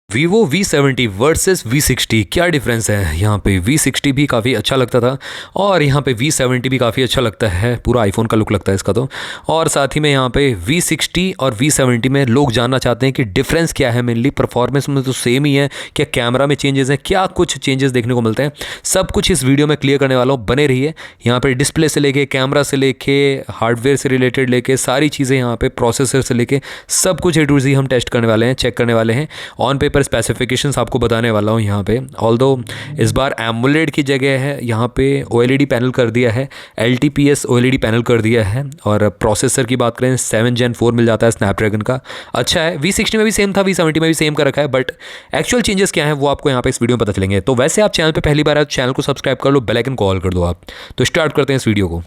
Vivo V70 versus V60 क्या difference है। यहाँ पे V60 भी काफ़ी अच्छा लगता था और यहाँ पे V70 भी काफ़ी अच्छा लगता है, पूरा आईफोन का लुक लगता है इसका तो। और साथ ही में यहाँ पे V60 और V70 में लोग जानना चाहते हैं कि डिफरेंस क्या है। मेनली परफॉर्मेंस में तो सेम ही है, क्या कैमरा में चेंजेस हैं, क्या कुछ चेंजेस देखने को मिलते हैं, सब कुछ इस वीडियो में क्लियर करने वाला हूँ, बने रहिए। यहाँ पर डिस्प्ले से लेके, कैमरा से लेके, हार्डवेयर से रिलेटेड लेके सारी चीज़ें, यहाँ पे प्रोसेसर से लेके सब कुछ A to Z हम टेस्ट करने वाले हैं, चेक करने वाले हैं। ऑन पेपर स्पेसिफिकेशंस आपको बताने वाला हूँ यहाँ पे। ऑल्दो इस बार एमोलेड की जगह है, यहाँ पे OLED पैनल कर दिया है, LTPS OLED पैनल कर दिया है। और प्रोसेसर की बात करें 7 Gen 4 मिल जाता है स्नैपड्रैगन का, अच्छा है। V60 में भी सेम था, V70 में भी सेम कर रखा है, बट एक्चुअल चेंजेस क्या है वो आपको यहाँ पे इस वीडियो में पता चलेंगे। तो वैसे आप चैनल पर पहली बार आए तो चैनल को सब्सक्राइब कर लो, बेल आइकन को ऑल कर दो आप। तो स्टार्ट करते हैं इस वीडियो को।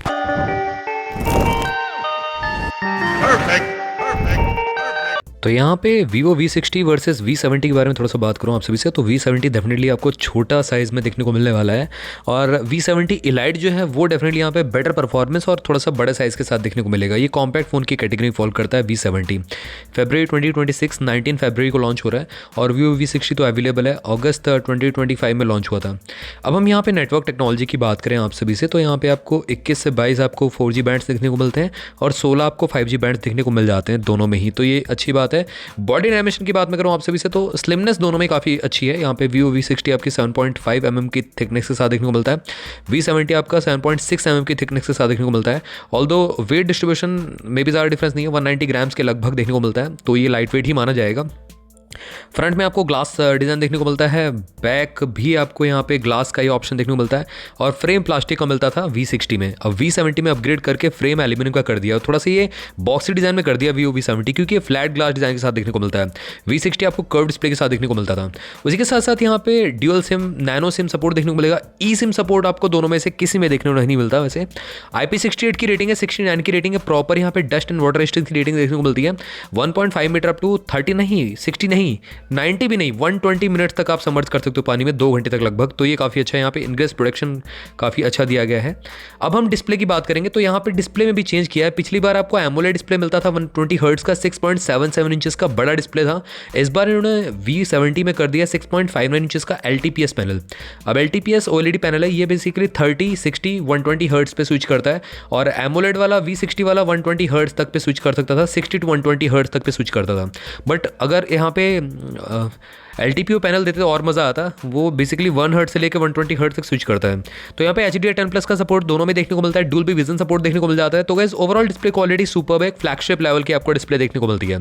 तो यहाँ पे Vivo V60 वर्सेस V70 के बारे में थोड़ा सा बात करूँ आप सभी से। तो V70 डेफिनेटली आपको छोटा साइज़ में देखने को मिलने वाला है, और V70 इलाइट जो है वो डेफिनेटली यहाँ पे बेटर परफॉर्मेंस और थोड़ा सा बड़े साइज़ के साथ देखने को मिलेगा। ये कॉम्पैक्ट फ़ोन की कैटेगरी में फॉल करता है V70। फरवरी 2026 19 फरवरी को लॉन्च हो रहा है, और Vivo V60 तो अवेलेबल है, अगस्त 2025 में लॉन्च हुआ था। अब हम यहाँ पे नेटवर्क टेक्नोलॉजी की बात करें आप सभी से, तो यहाँ पे आपको 21 से 22 आपको 4G बैंड्स देखने को मिलते हैं, और 16 आपको 5G बैंड्स देखने को मिल जाते हैं दोनों में ही, तो ये अच्छी बात है। बॉडी डायमेंशन की बात मैं करूँ आप सभी से, तो स्लिमनेस दोनों में काफ़ी अच्छी है। यहाँ पे Vivo V60 आपकी 7.5 mm की थिकनेस के साथ देखने को मिलता है, V70 आपका 7.6 mm की थिकनेस के साथ देखने को मिलता है। ऑल्दो वेट डिस्ट्रीब्यूशन में भी ज़्यादा डिफरेंस नहीं है, 190 ग्राम्स के लगभग देखने को मिलता है, तो ये लाइट वेट ही माना जाएगा। फ्रंट में आपको ग्लास डिज़ाइन देखने को मिलता है, बैक भी आपको यहाँ पे ग्लास का ही ऑप्शन देखने को मिलता है, और फ्रेम प्लास्टिक का मिलता था V60 में। अब V70 में अपग्रेड करके फ्रेम एल्यूमिनियम का कर दिया, थोड़ा सा ये बॉक्सी डिज़ाइन में कर दिया Vivo V70, क्योंकि ये फ्लैट ग्लास डिज़ाइन के साथ देखने को मिलता है। V60 आपको कर्व डिस्प्ले के साथ देखने को मिलता था। उसी के साथ साथ यहाँ पे dual SIM, nano SIM support देखने को मिलेगा। ई सिम सपोर्ट आपको दोनों में से किसी में देखने को नहीं मिलता। वैसे IP68 की रेटिंग है, 69 की रेटिंग है, प्रॉपर यहाँ पे डस्ट एंड वाटर रेजिस्टेंस की रेटिंग देखने को मिलती है। 1.5 मीटर अप टू 30 नहीं, 60 नहीं, 90 भी नहीं, 120 मिनट्स तक आप समर्थ कर सकते हो पानी में, 2 घंटे तक लगभग, तो ये काफ़ी अच्छा है। यहाँ पे इनग्रेस प्रोडक्शन काफ़ी अच्छा दिया गया है। अब हम डिस्प्ले की बात करेंगे, तो यहाँ पे डिस्प्ले में भी चेंज किया है। पिछली बार आपको एमोलेड डिस्प्ले मिलता था 120 हर्ट्ज का, 6.77 इंचेस का बड़ा डिस्प्ले था। इस बार इन्होंने V70 में कर दिया 6.59 इंचेस का LTPS पैनल। अब LTPS OLED पैनल है, ये बेसिकली 30, 60, 120 हर्ट्ज पे स्विच करता है, और एमोलेड वाला V60 वाला 120 हर्ट्ज तक पे स्विच कर सकता था, 60 to 120 हर्ट्ज तक पे स्विच करता था। बट अगर यहाँ पे LTPO पैनल देते तो और मज़ा आता, वो बेसिकली 1 हर्ट्ज से लेकर 120 हर्ट्ज तक स्विच करता है। तो यहाँ पे HDR10+ का सपोर्ट दोनों में देखने को मिलता है, डुअल विजन सपोर्ट देखने को मिल जाता है। तो guys overall display quality superb है, फ्लैगशिप लेवल की आपको डिस्प्ले देखने को मिलती है।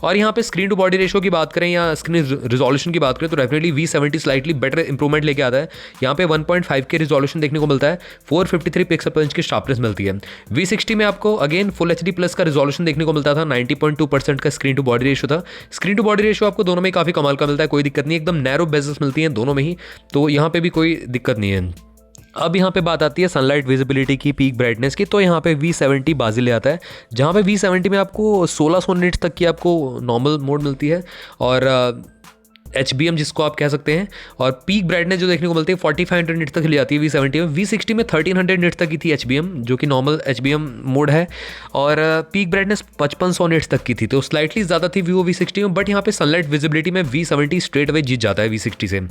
और यहाँ पे स्क्रीन टू बॉडी रेशियो की बात करें या स्क्रीन रिजोल्यूशन की बात करें, तो definitely V70 slightly better improvement लेके आता है। यहाँ पे 1.5 के रिजोल्यूशन देखने को मिलता है, 453 पिक्सल पर इंच की शार्पनेस मिलती है। V60 में आपको अगेन फुल HD+ का रिजोल्यूशन देखने को मिलता था, 90.2% का स्क्रीन टू बॉडी रेशियो था। स्क्रीन टू बॉडी रेशियो आपको दोनों में काफ़ी कमाल का मिलता है, कोई दिक्कत नहीं, एकदम नैरो बेजल्स मिलती हैं दोनों में ही, तो यहाँ पे भी कोई दिक्कत नहीं है। अब यहाँ पे बात आती है सनलाइट विजिबिलिटी की, पीक ब्राइटनेस की, तो यहाँ पे V70 बाजी ले आता है, जहाँ पे V70 में आपको 1600 निट्स तक की आपको नॉर्मल मोड मिलती है, और HBM जिसको आप कह सकते हैं, और पीक ब्राइटनेस जो देखने को मिलती है 4500 निट्स तक ले जाती है V70 में। V60 में 1300 निट्स तक की थी HBM, जो कि नॉर्मल HBM मोड है, और पीक ब्राइटनेस 5500 निट्स तक की थी, तो स्लाइटली ज़्यादा थी Vivo V60 में। बट यहाँ पे सनलाइट विजिबिलिटी में V70 स्ट्रेट अवे जीत जाता है V60 से,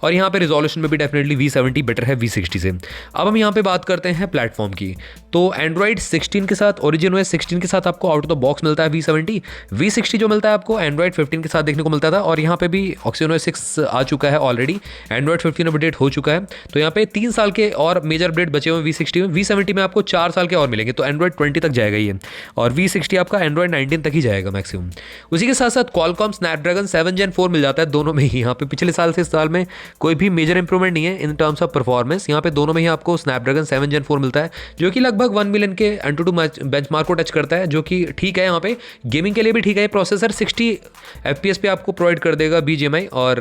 और यहाँ पे रिजोल्यूशन में भी डेफिनेटली V70 बेटर है V60 से। अब हम यहाँ पे बात करते हैं प्लेटफॉर्म की, तो एंड्रॉइड 16 के साथ, OriginOS 16 के साथ आपको आउट ऑफ द बॉक्स मिलता है V70। V60 जो मिलता है आपको एंड्रॉइड 15 के साथ देखने को मिलता था, और यहाँ पे भी OS 6 आ चुका है ऑलरेडी, एंड्रॉइड 15 अपडेट हो चुका है। तो यहाँ पे 3 साल के और मेजर अपडेट बचे हुए V60 में। V70 में आपको 4 साल के और मिलेंगे, तो एंड्रॉइड 20 तक जाएगा ये, और V60 आपका एंड्रॉइड 19 तक ही जाएगा मैक्सिमम। उसी के साथ साथ Qualcomm Snapdragon 7 Gen 4 मिल जाता है दोनों में ही। यहाँ पे पिछले साल से इस साल में कोई भी मेजर इंप्रूवमेंट नहीं है इन टर्म्स ऑफ परफॉर्मेंस। यहाँ पे दोनों में ही आपको Snapdragon 7 Gen 4 मिलता है, जो कि लगभग 1 मिलियन के Antutu बेंचमार्क को टच करता है, जो कि ठीक है। यहाँ पे गेमिंग के लिए भी ठीक है। प्रोसेसर 60 FPS पे आपको प्रोवाइड कर देगा BGMI, और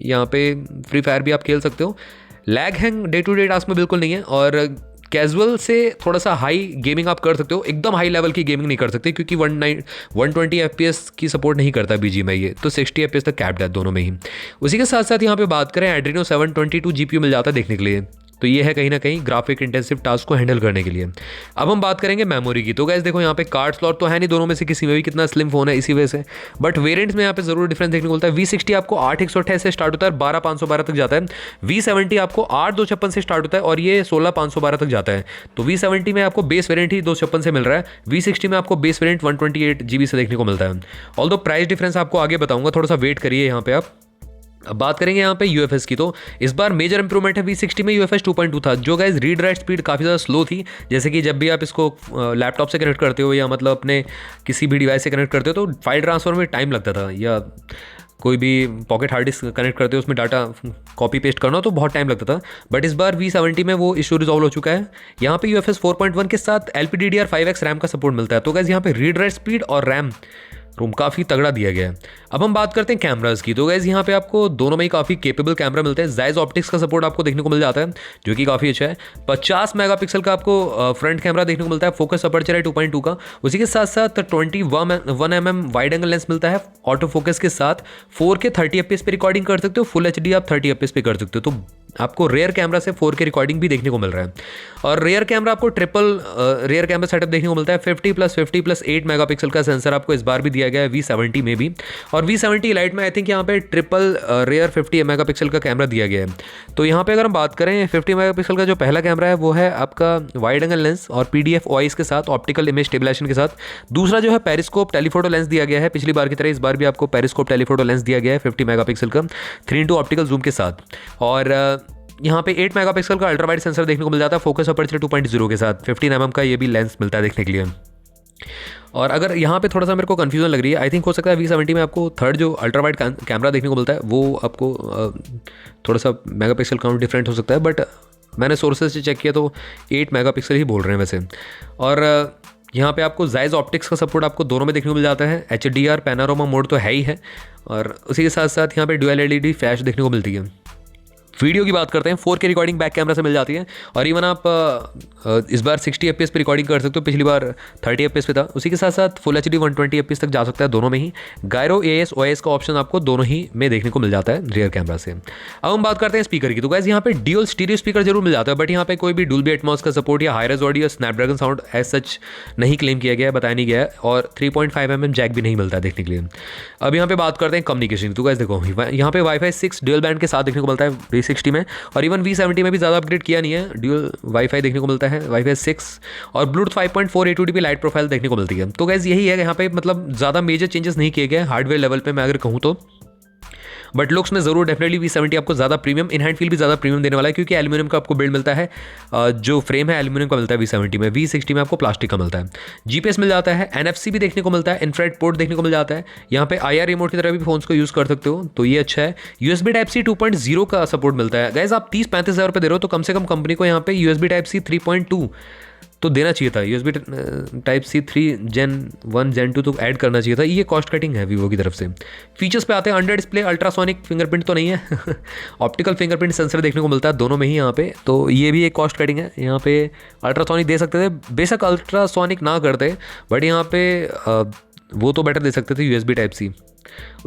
यहाँ पे फ्री फायर भी आप खेल सकते हो। Lag hang day to day task में बिल्कुल नहीं है, और कैजुअल से थोड़ा सा हाई गेमिंग आप कर सकते हो, एकदम हाई लेवल की गेमिंग नहीं कर सकते, क्योंकि 120 FPS की सपोर्ट नहीं करता BGMI ये, तो 60 FPS तक कैप्ड है दोनों में ही। उसी के साथ साथ यहाँ पे बात करें Adreno 722 GPU मिल जाता है देखने के लिए। तो ये है कहीं ना कहीं ग्राफिक इंटेंसिव टास्क को हैंडल करने के लिए। अब हम बात करेंगे मेमोरी की। तो गाइस देखो यहाँ पे कार्ड स्लॉट तो है नहीं दोनों में से किसी में भी, कितना स्लिम फोन है इसी वजह से, बट वेरिएंट्स में यहाँ पे जरूर डिफरेंस देखने को मिलता है। V60 आपको 8/128 से स्टार्ट होता है, 12/512 तक जाता है। V70 आपको 8/256 से स्टार्ट होता है और ये 16/512 तक जाता है। तो V70 में आपको बेस वेरिएंट ही 256 से मिल रहा है, V60 में आपको बेस वेरिएंट 128 GB से देखने को मिलता है। ऑल्दो प्राइस डिफरेंस आपको आगे बताऊंगा, थोड़ा सा वेट करिए यहाँ पे आप। अब बात करेंगे यहाँ पे यूएफएस की, तो इस बार मेजर इंप्रूवमेंट है। V60 में यूएफएस 2.2 था, जो गाइस रीड राइट स्पीड काफ़ी ज़्यादा स्लो थी। जैसे कि जब भी आप इसको लैपटॉप से कनेक्ट करते हो या मतलब अपने किसी भी डिवाइस से कनेक्ट करते हो तो फाइल ट्रांसफर में टाइम लगता था, या कोई भी पॉकेट हार्ड डिस्क कनेक्ट करते हो उसमें डाटा कॉपी पेस्ट करना तो बहुत टाइम लगता था। बट इस बार V70 में वो इशू रिजॉल्व हो चुका है। यहाँ पे UFS 4.1 के साथ LPDDR5X रैम का सपोर्ट मिलता है। तो गाइस यहाँ पे रीड राइट स्पीड और रैम रोम काफ़ी तगड़ा दिया गया है। अब हम बात करते हैं कैमरास की। तो गाइस यहाँ पे आपको दोनों में ही काफ़ी केपेबल कैमरा मिलते हैं। जायज़ ऑप्टिक्स का सपोर्ट आपको देखने को मिल जाता है, जो कि काफ़ी अच्छा है। 50 मेगापिक्सल का आपको फ्रंट कैमरा देखने को मिलता है, फोकस अपर्चर है 2.2 का। उसी के साथ साथ 21 mm वाइड एंगल लेंस मिलता है ऑटो फोकस के साथ। 4K 30 FPS पे रिकॉर्डिंग कर सकते हो, फुल HD आप 30 FPS पे कर सकते हो। तो आपको रेयर कैमरा से 4K रिकॉर्डिंग भी देखने को मिल रहा है। और रेयर कैमरा आपको ट्रिपल रेयर कैमरा सेटअप देखने को मिलता है। 50+50+8 मेगापिक्सल का सेंसर आपको इस बार भी दिया गया है V70 में भी। और V70 लाइट में आई थिंक यहाँ पे ट्रिपल रेयर 50 मेगापिक्सल का कैमरा दिया गया है। तो यहाँ पे अगर हम बात करें 50 मेगापिक्सल का जो पहला कैमरा है वो है आपका वाइड एंगल लेंस और PDF OIS के साथ, ऑप्टिकल इमेज स्टेबलाइजेशन के साथ। दूसरा जो है पेरिस्कोप टेलीफोटो लेंस दिया गया है, पिछली बार की तरह इस बार भी आपको पेरिस्कोप टेलीफोटो लेंस दिया गया है 50 मेगापिक्सल का 3x ऑप्टिकल जूम के साथ। और यहाँ पे 8 मेगापिक्सल का अल्ट्रा वाइड सेंसर देखने को मिल जाता है, फोकस अपर्चर 2.0 के साथ। 15 mm का ये भी लेंस मिलता है देखने के लिए। और अगर यहाँ पे थोड़ा सा मेरे को कन्फ्यूजन लग रही है, आई थिंक हो सकता है V70 में आपको थर्ड जो अल्ट्रा वाइड कैमरा देखने को मिलता है वो आपको थोड़ा सा मेगापिक्सल काउंट डिफरेंट हो सकता है, बट मैंने सोर्सेज से चेक किया तो 8 मेगापिक्सल ही बोल रहे हैं वैसे। और यहाँ पे आपको जायज़ ऑप्टिक्स का सपोर्ट आपको दोनों में देखने को मिल जाता है। HDR पैनारोमा मोड तो है ही है, और उसी के साथ साथ यहाँ पे डुअल LED फ्लैश देखने को मिलती है। वीडियो की बात करते हैं, 4K रिकॉर्डिंग बैक कैमरा से मिल जाती है। और इवन आप इस बार 60 FPS पे रिकॉर्डिंग कर सकते हो, पिछली बार 30 FPS पे था। उसी के साथ साथ फुल HD 120 FPS तक जा सकता है दोनों में ही। गायरो AS OIS का ऑप्शन आपको दोनों ही में देखने को मिल जाता है रियर कैमरा से। अब हम बात करते हैं स्पीकर की। तो गाइस यहाँ पे ड्यूल स्टीरियो स्पीकर जरूर मिल जाता है, बट यहाँ पे कोई भी डोल्बी एटमॉस का सपोर्ट या high res audio Snapdragon sound as such नहीं क्लेम किया गया है, बताया नहीं गया है। और 3.5 mm जैक भी नहीं मिलता है देखने के लिए। अब यहाँ पे बात करते हैं कम्युनिकेशन। तो गाइस देखो यहाँ पे Wi-Fi 6 ड्यूल बैंड के साथ देखने को मिलता है V60 में, और इवन V70 में भी ज़्यादा अपग्रेड किया नहीं है, ड्यूल वाईफाई देखने को मिलता है Wi-Fi 6, और ब्लूटूथ 5.4 A2DP लाइट प्रोफाइल देखने को मिलती है। तो गाइस यही है यहाँ पे, मतलब ज़्यादा मेजर चेंजेस नहीं किए गए हार्डवेयर लेवल पे मैं अगर कहूँ तो। बट लुक्स में जरूर डेफिनेटली V70 आपको ज़्यादा प्रीमियम, इन हैंड फील भी ज़्यादा प्रीमियम देने वाला है, क्योंकि एल्यूमिनियम का आपको बिल्ड मिलता है। जो फ्रेम है एल्यूमिनियम का मिलता है V70 में, V60 में आपको प्लास्टिक का मिलता है। GPS मिल जाता है, NFC भी देखने को मिलता है, इंफ्रारेड पोर्ट देखने को मिल जाता है। यहाँ पे IR रिमोट की तरह भी फोन्स को यूज़ कर सकते हो, तो ये अच्छा है। USB Type-C 2.0 का सपोर्ट मिलता है। गाइस आप 30-35 हज़ार रुपये दे रहे हो, तो कम से कम कंपनी को यहाँ पे USB Type-C 3.2 तो देना चाहिए था। USB Type-C 3 Gen 1 Gen 2 तो ऐड करना चाहिए था। ये कॉस्ट कटिंग है वीवो की तरफ से। फीचर्स पे आते हैं, अंडर डिस्प्ले अल्ट्रासोनिक फिंगरप्रिंट तो नहीं है ऑप्टिकल फिंगरप्रिंट सेंसर देखने को मिलता है दोनों में ही यहाँ पे, तो ये भी एक कॉस्ट कटिंग है। यहाँ पे अल्ट्रासोनिक दे सकते थे, बेशक अल्ट्रासोनिक ना करते, बट यहाँ पे वो तो बेटर दे सकते थे USB Type-C।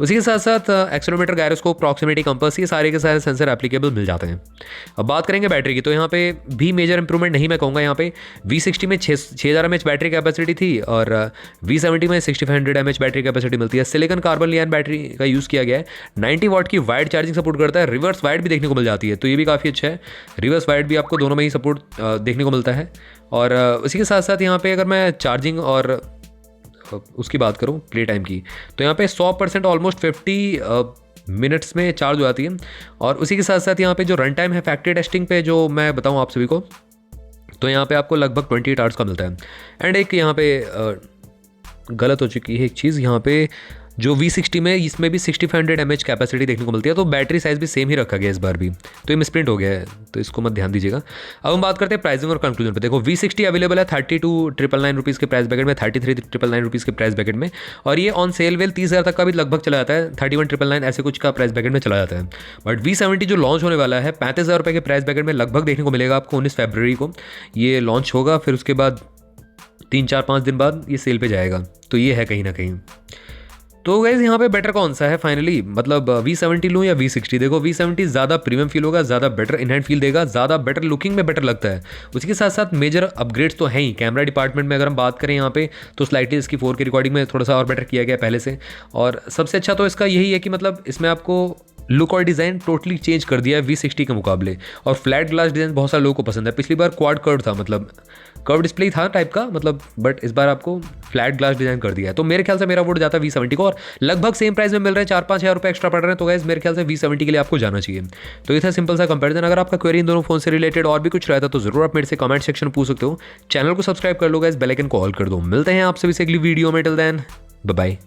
उसी के साथ साथ एक्सेलेरोमीटर, गायरोस्कोप, प्रॉक्सिमिटी कंपास, ये सारे के सारे सेंसर एप्लीकेबल मिल जाते हैं। अब बात करेंगे बैटरी की, तो यहाँ पे भी मेजर इंप्रूवमेंट नहीं मैं कहूँगा। यहाँ पे V60 में 6000 mAh बैटरी कैपेसिटी थी, और V70 में 6500 mAh बैटरी कैपेसिटी मिलती है। सिलिकॉन कार्बन लियॉन बैटरी का यूज़ किया गया है। 90 वाट की वाइड चार्जिंग सपोर्ट करता है, रिवर्स वाइड भी देखने को मिल जाती है, तो ये भी काफ़ी अच्छा है। रिवर्स वाइड भी आपको दोनों में ही सपोर्ट देखने को मिलता है। और उसी के साथ साथ यहाँ पे अगर मैं चार्जिंग और उसकी बात करूं प्ले टाइम की, तो यहाँ पे 100% ऑलमोस्ट 50 मिनट्स में चार्ज हो जाती है। और उसी के साथ साथ यहाँ पे जो रन टाइम है फैक्ट्री टेस्टिंग पे जो मैं बताऊं आप सभी को, तो यहाँ पे आपको लगभग 28 आवर्स का मिलता है। एंड एक यहाँ पे गलत हो चुकी है एक चीज़, यहाँ पे जो V60 में इसमें भी 6500 mAh कैपेसिटी देखने को मिलती है, तो बैटरी साइज़ भी सेम ही रखा गया इस बार भी, तो ये मिसप्रिंट हो गया है, तो इसको मत ध्यान दीजिएगा। अब हम बात करते हैं प्राइसिंग और कंक्लूजन पे। देखो V60 अवेलेबल है 32,999 रुपीज़ के प्राइस बैकेट में, 33,999 रुपीज़ के प्राइस बैकेट में, और ये ऑन सेल वेल 30,000 तक का भी लगभग चला जाता है, 31,999 ऐसे कुछ का प्राइस बैकेट में चला जाता है। बट V70 जो लॉन्च होने वाला है 35,000 रुपये के प्राइस बैकेट में लगभग देखने को मिलेगा आपको। 19 फरवरी को ये लॉन्च होगा, फिर उसके बाद 3-4-5 दिन बाद ये सेल पे जाएगा, तो ये है कहीं ना कहीं। तो गाइज यहाँ पे बेटर कौन सा है फाइनली, मतलब V70 लूँ या V60? देखो V70 ज़्यादा प्रीमियम फील होगा, ज़्यादा बेटर इन हैंड फील देगा, ज़्यादा बेटर लुकिंग में बेटर लगता है। उसके साथ साथ मेजर अपग्रेड्स तो हैं ही। कैमरा डिपार्टमेंट में अगर हम बात करें यहाँ पे तो स्लाइटली इसकी 4K रिकॉर्डिंग में थोड़ा सा और बेटर किया गया पहले से। और सबसे अच्छा तो इसका यही है कि मतलब इसमें आपको लुक और डिज़ाइन टोटली चेंज कर दिया है V60 के मुकाबले। और फ्लैट ग्लास डिज़ाइन बहुत सारे लोगों को पसंद है। पिछली बार क्वाड कर्व था, मतलब कर्व डिस्प्ले था टाइप का मतलब, बट इस बार आपको फ्लैट ग्लास डिज़ाइन कर दिया है। तो मेरे ख्याल से मेरा वोट जाता है V70 को, और लगभग सेम प्राइस में मिल रहे हैं, 4-5 हज़ार रुपये एक्स्ट्रा पड़ रहे हैं। तो गाइस मेरे ख्याल से V70 के लिए आपको जाना चाहिए। तो ये था सिंपल सा कंपैरिजन। अगर आपका क्वेरी इन दोनों फोन से रिलेटेड और भी कुछ रहता तो जरूर आप मेरे से कमेंट सेक्शन में पूछ सकते हो। चैनल को सब्सक्राइब कर लो गाइस, बेल आइकन को ऑल कर दो। मिलते हैं आपसे भी अगली वीडियो में। Till then bye bye.